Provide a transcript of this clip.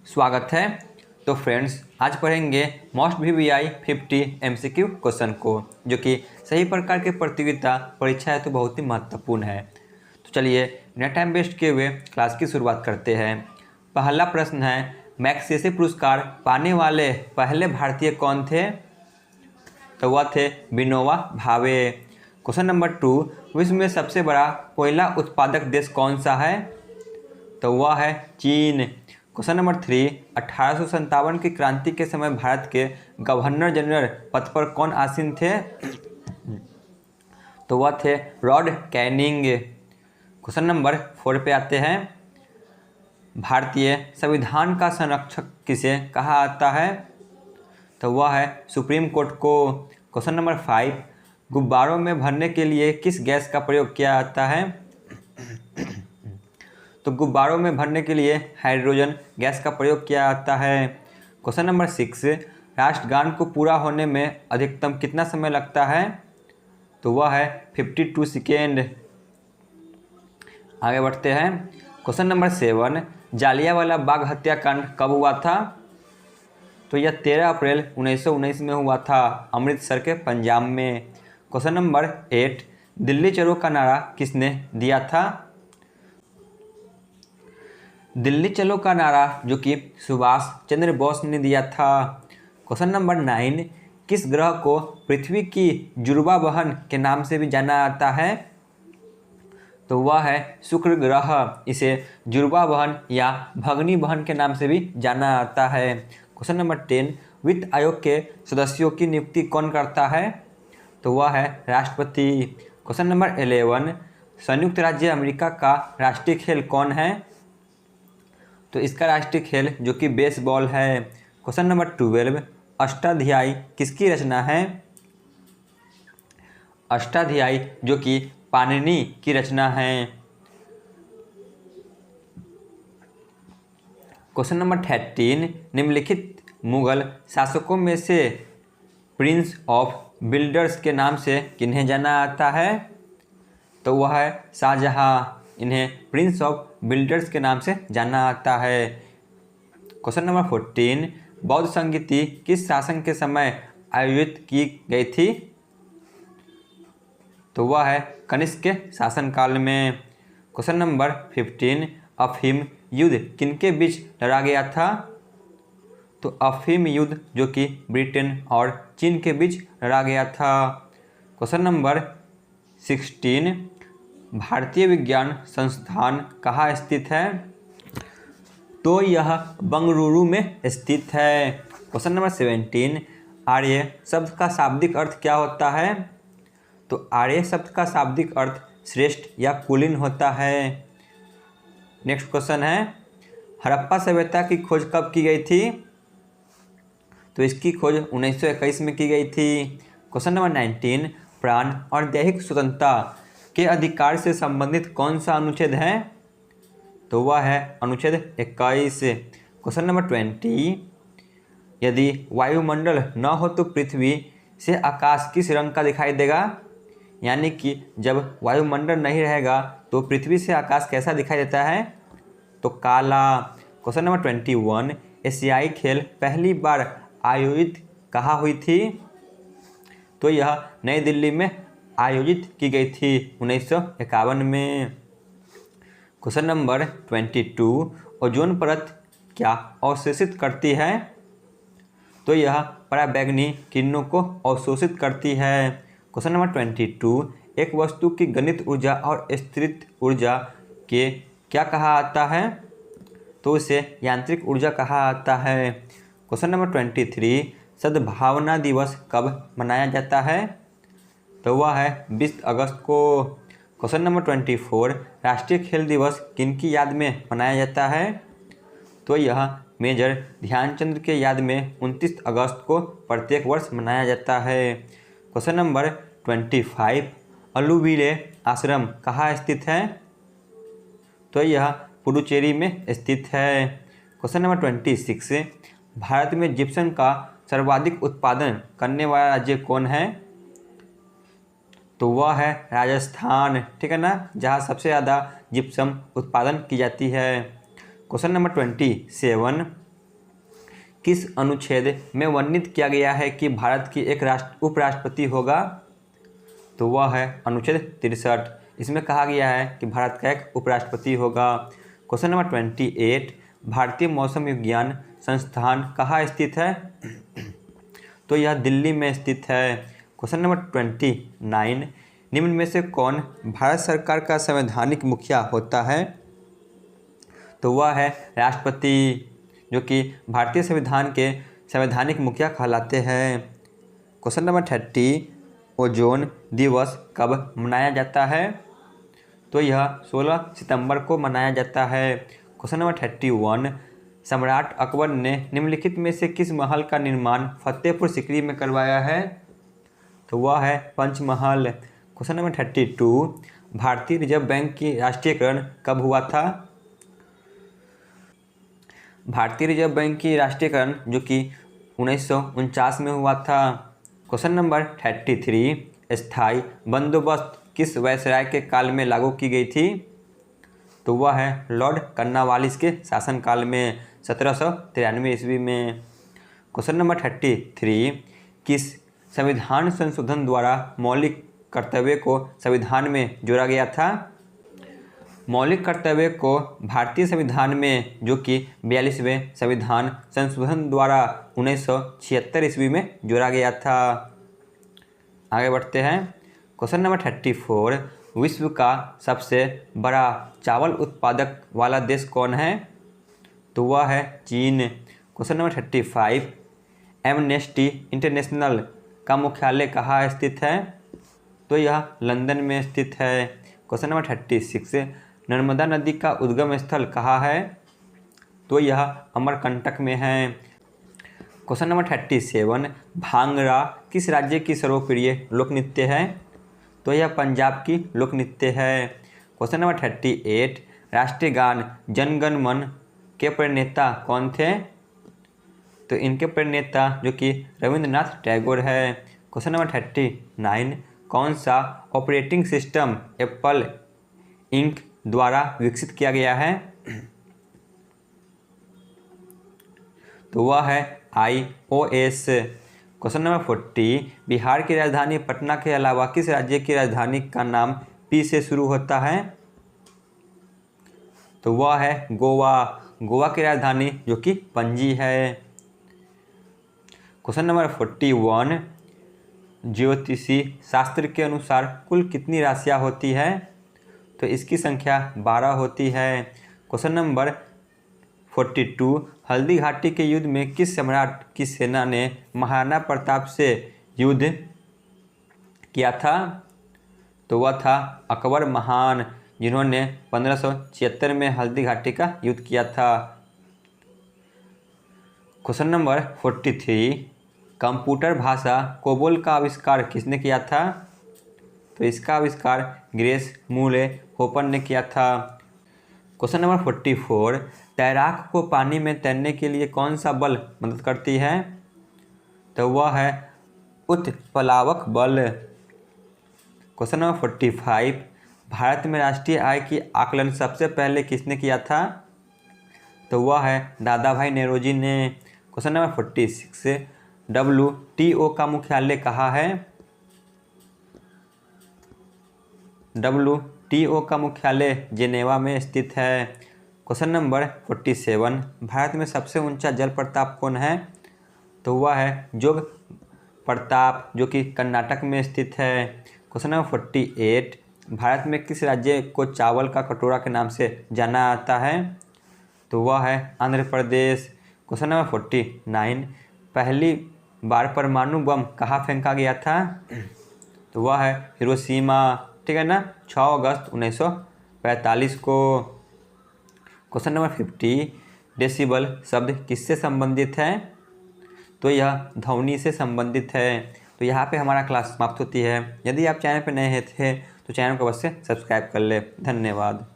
स्वागत है। तो फ्रेंड्स, आज पढ़ेंगे मोस्ट VBI 50 MCQ क्वेश्चन को, जो कि सही प्रकार के प्रतियोगिता परीक्षा है तो बहुत ही महत्वपूर्ण है। तो चलिए बिना टाइम वेस्ट किए हुए क्लास की शुरुआत करते हैं। पहला प्रश्न है, मैग्सेसे पुरस्कार पाने वाले पहले भारतीय कौन थे? तो वह थे विनोबा भावे। क्वेश्चन नंबर 2, विश्व में सबसे बड़ा कोयला उत्पादक देश कौन सा है? तो वह है चीन। क्वेश्चन नंबर 3, 1857 की क्रांति के समय भारत के गवर्नर जनरल पद पर कौन आसीन थे? तो वह थे लॉर्ड कैनिंग। क्वेश्चन नंबर 4 पे आते हैं, भारतीय संविधान का संरक्षक किसे कहा जाता है? तो वह है सुप्रीम कोर्ट को। क्वेश्चन नंबर 5, गुब्बारों में भरने के लिए किस गैस का प्रयोग किया जाता है? तो गुब्बारों में भरने के लिए हाइड्रोजन गैस का प्रयोग किया जाता है। क्वेश्चन नंबर 6, राष्ट्रगान को पूरा होने में अधिकतम कितना समय लगता है? तो वह है 52 सेकेंड। आगे बढ़ते हैं। क्वेश्चन नंबर 7, जालियांवाला बाग हत्याकांड कब हुआ था? तो यह 13 अप्रैल 1919 में हुआ था, अमृतसर के पंजाब में। क्वेश्चन नंबर 8, दिल्ली चलो का नारा किसने दिया था? दिल्ली चलो का नारा जो कि सुभाष चंद्र बोस ने दिया था। क्वेश्चन नंबर 9, किस ग्रह को पृथ्वी की जुड़वा बहन के नाम से भी जाना जाता है? तो वह है शुक्र ग्रह। इसे जुड़वा बहन या भगनी बहन के नाम से भी जाना जाता है। क्वेश्चन नंबर 10, वित्त आयोग के सदस्यों की नियुक्ति कौन करता है? तो वह है राष्ट्रपति। क्वेश्चन नंबर 11, संयुक्त राज्य अमेरिका का राष्ट्रीय खेल कौन है? तो इसका राष्ट्रीय खेल जो कि बेसबॉल है। क्वेश्चन नंबर 12, अष्टाध्यायी किसकी रचना है? अष्टाध्यायी जो कि पाणिनि की रचना है। क्वेश्चन नंबर 13, निम्नलिखित मुगल शासकों में से प्रिंस ऑफ बिल्डर्स के नाम से किन्हें जाना जाता है? तो वह है शाहजहां। इन्हें प्रिंस ऑफ बिल्डर्स के नाम से जाना जाता है। क्वेश्चन नंबर 14, बौद्ध संगीति किस शासन के समय आयोजित की गई थी? तो वह है कनिष्क के शासनकाल में। क्वेश्चन नंबर 15, अफीम युद्ध किनके बीच लड़ा गया था? तो अफीम युद्ध जो कि ब्रिटेन और चीन के बीच लड़ा गया था। क्वेश्चन नंबर 16, भारतीय विज्ञान संस्थान कहाँ स्थित है? तो यह बंगलुरु में स्थित है। क्वेश्चन नंबर 17, आर्य शब्द का शाब्दिक अर्थ क्या होता है? तो आर्य शब्द का शाब्दिक अर्थ श्रेष्ठ या कुलीन होता है। नेक्स्ट क्वेश्चन है, हड़प्पा सभ्यता की खोज कब की गई थी? तो इसकी खोज 1921 में की गई थी। क्वेश्चन नंबर 19, प्राण और दैहिक स्वतंत्रता के अधिकार से संबंधित कौन सा अनुच्छेद है? तो वह है अनुच्छेद 21। क्वेश्चन नंबर 20, यदि वायुमंडल न हो तो पृथ्वी से आकाश किस रंग का दिखाई देगा? यानी कि जब वायुमंडल नहीं रहेगा तो पृथ्वी से आकाश कैसा दिखाई देता है? तो काला। क्वेश्चन नंबर 21, एशियाई खेल पहली बार आयोजित कहाँ हुई थी? तो यह नई दिल्ली में आयोजित की गई थी 1951 में। क्वेश्चन नंबर 22, ओजोन परत क्या अवशोषित करती है? तो यह पराबैंगनी किरणों को अवशोषित करती है। क्वेश्चन नंबर 22, एक वस्तु की गणित ऊर्जा और स्थिरित ऊर्जा के क्या कहा जाता है? तो इसे यांत्रिक ऊर्जा कहा जाता है। क्वेश्चन नंबर 23, सद्भावना दिवस कब मनाया जाता है? तो वह है 20 अगस्त को। क्वेश्चन नंबर 24, राष्ट्रीय खेल दिवस किनकी याद में मनाया जाता है? तो यह मेजर ध्यानचंद के याद में 29 अगस्त को प्रत्येक वर्ष मनाया जाता है। क्वेश्चन नंबर 25, अलुविले आश्रम कहाँ स्थित है? तो यह पुडुचेरी में स्थित है। क्वेश्चन नंबर 26, भारत में जिप्सम का सर्वाधिक उत्पादन करने वाला राज्य कौन है? तो वह है राजस्थान, ठीक है ना, जहाँ सबसे ज़्यादा जिप्सम उत्पादन की जाती है। क्वेश्चन नंबर 27, किस अनुच्छेद में वर्णित किया गया है कि भारत की एक उपराष्ट्रपति होगा? तो वह है अनुच्छेद 63। इसमें कहा गया है कि भारत का एक उपराष्ट्रपति होगा। क्वेश्चन नंबर 28, भारतीय मौसम विज्ञान संस्थान कहाँ स्थित है? तो यह दिल्ली में स्थित है। क्वेश्चन नंबर 29, निम्न में से कौन भारत सरकार का संवैधानिक मुखिया होता है? तो वह है राष्ट्रपति, जो कि भारतीय संविधान के संवैधानिक मुखिया कहलाते हैं। क्वेश्चन नंबर 30, ओजोन दिवस कब मनाया जाता है? तो यह 16 सितंबर को मनाया जाता है। क्वेश्चन नंबर 31, सम्राट अकबर ने निम्नलिखित में से किस महल का निर्माण फतेहपुर सीकरी में करवाया है? तो वह है पंचमहल। क्वेश्चन नंबर 32, भारतीय रिजर्व बैंक की राष्ट्रीयकरण कब हुआ था? भारतीय रिजर्व बैंक की राष्ट्रीयकरण जो कि 1949 में हुआ था। क्वेश्चन नंबर 33, स्थायी बंदोबस्त किस वायसराय के काल में लागू की गई थी? तो वह है लॉर्ड कर्नवालिस के शासनकाल में 1793 ईस्वी में। क्वेश्चन नंबर 33, किस संविधान संशोधन द्वारा मौलिक कर्तव्य को संविधान में जोड़ा गया था? मौलिक कर्तव्य को भारतीय संविधान में जो कि 42वें संविधान संशोधन द्वारा 1976 ईस्वी में जोड़ा गया था। आगे बढ़ते हैं। क्वेश्चन नंबर 34, विश्व का सबसे बड़ा चावल उत्पादक वाला देश कौन है? तो वह है चीन। क्वेश्चन नंबर 35, एमनेस्टी इंटरनेशनल का मुख्यालय कहाँ स्थित है? तो यह लंदन में स्थित है। क्वेश्चन नंबर 36, नर्मदा नदी का उद्गम स्थल कहाँ है? तो यह अमरकंटक में है। क्वेश्चन नंबर 37, भांगड़ा किस राज्य की सर्वप्रिय लोक नृत्य है? तो यह पंजाब की लोक नृत्य है। क्वेश्चन नंबर 38, राष्ट्रीय गान जन गण मन के प्रणेता कौन थे? तो इनके प्रणेता जो कि रविंद्रनाथ टैगोर है। क्वेश्चन नंबर 39, कौन सा ऑपरेटिंग सिस्टम एप्पल इंक द्वारा विकसित किया गया है? तो वह है iOS। क्वेश्चन नंबर 40, बिहार की राजधानी पटना के अलावा किस राज्य की राजधानी का नाम पी से शुरू होता है? तो वह है गोवा। गोवा की राजधानी जो कि पणजी है। क्वेश्चन नंबर 41, ज्योतिषी शास्त्र के अनुसार कुल कितनी राशियाँ होती है? तो इसकी संख्या 12 होती है। क्वेश्चन नंबर 42, हल्दी घाटी के युद्ध में किस सम्राट की सेना ने महाराणा प्रताप से युद्ध किया था? तो वह था अकबर महान, जिन्होंने 1576 में हल्दी घाटी का युद्ध किया था। क्वेश्चन नंबर 43, कंप्यूटर भाषा कोबोल का आविष्कार किसने किया था? तो इसका आविष्कार ग्रेस मूले होपर ने किया था। क्वेश्चन नंबर 44, तैराक को पानी में तैरने के लिए कौन सा बल मदद करती है? तो वह है उत्प्लावक बल। क्वेश्चन नंबर 45, भारत में राष्ट्रीय आय की आकलन सबसे पहले किसने किया था? तो वह है दादा भाई नेरोजी ने। क्वेश्चन नंबर 46, WTO का मुख्यालय कहाँ है? WTO का मुख्यालय जेनेवा में स्थित है। क्वेश्चन नंबर 47, भारत में सबसे ऊंचा जल प्रपात कौन है? तो वह है जोग प्रताप, जो कि कर्नाटक में स्थित है। क्वेश्चन नंबर 48, भारत में किस राज्य को चावल का कटोरा के नाम से जाना जाता है? तो वह है आंध्र प्रदेश। क्वेश्चन नंबर 49, पहली बार परमाणु बम कहाँ फेंका गया था? तो वह है हिरोशिमा, ठीक है ना, 6 अगस्त 1945 को। क्वेश्चन नंबर 50, डेसिबल शब्द किससे संबंधित है? तो यह ध्वनि से संबंधित है। तो यहाँ पे हमारा क्लास समाप्त होती है। यदि आप चैनल पर नए थे तो चैनल को अवश्य सब्सक्राइब कर ले। धन्यवाद।